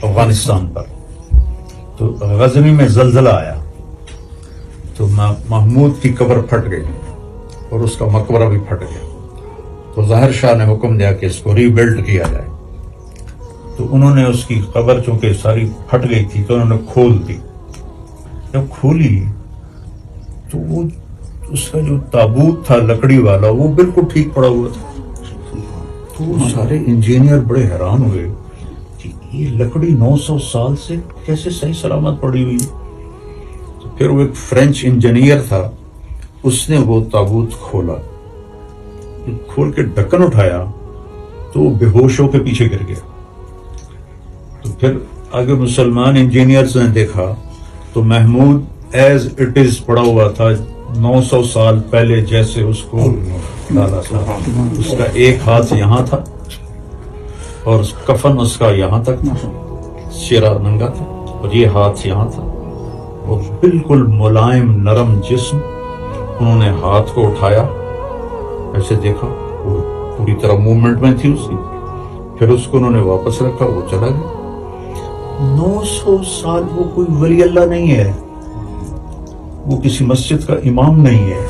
افغانستان پر. تو غزنی میں زلزلہ آیا تو محمود کی قبر پھٹ گئی اور اس کا مقبرہ بھی پھٹ گیا. تو ظاہر شاہ نے حکم دیا کہ اس کو ری بلڈ کیا جائے. تو انہوں نے اس کی قبر چونکہ ساری پھٹ گئی تھی تو انہوں نے کھول دی. جب کھولی تو وہ اس کا جو تابوت تھا لکڑی والا وہ بالکل ٹھیک پڑا ہوا تھا. تو وہ سارے انجینئر بڑے حیران ہوئے کہ یہ لکڑی 900 سال سے کیسے صحیح سلامت پڑی ہوئی. تو پھر وہ ایک فرینچ انجینئر تھا, اس نے وہ تابوت کھولا, کھول کے ڈھکن اٹھایا تو وہ بے ہوش ہو کے پیچھے گر گیا. تو پھر آگے مسلمان انجینئرز نے دیکھا تو محمود ایز اٹ از پڑا ہوا تھا 900 سال پہلے جیسے اس کو ڈالا تھا. اس کا ایک ہاتھ یہاں تھا اور کفن اس کا یہاں تک تھا, چہرہ ننگا تھا اور یہ ہاتھ یہاں تھا, اور بالکل ملائم نرم جسم. انہوں نے ہاتھ کو اٹھایا, ایسے دیکھا وہ پوری طرح موومنٹ میں تھی اس کی. پھر اس کو انہوں نے واپس رکھا, وہ چلا گیا. 900 سال وہ کوئی ولی اللہ نہیں ہے, وہ کسی مسجد کا امام نہیں ہے,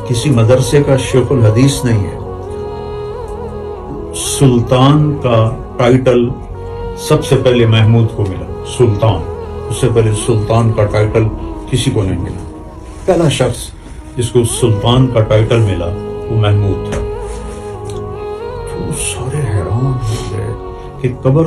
کسی مدرسے کا شیخ الحدیث نہیں ہے. سلطان کا ٹائٹل سب سے پہلے محمود کو ملا, سلطان. اس سے پہلے سلطان کا ٹائٹل کسی کو نہیں ملا. پہلا شخص جس کو سلطان کا ٹائٹل ملا وہ محمود تھا. تو سارے حیران ہو گئے کہ قبر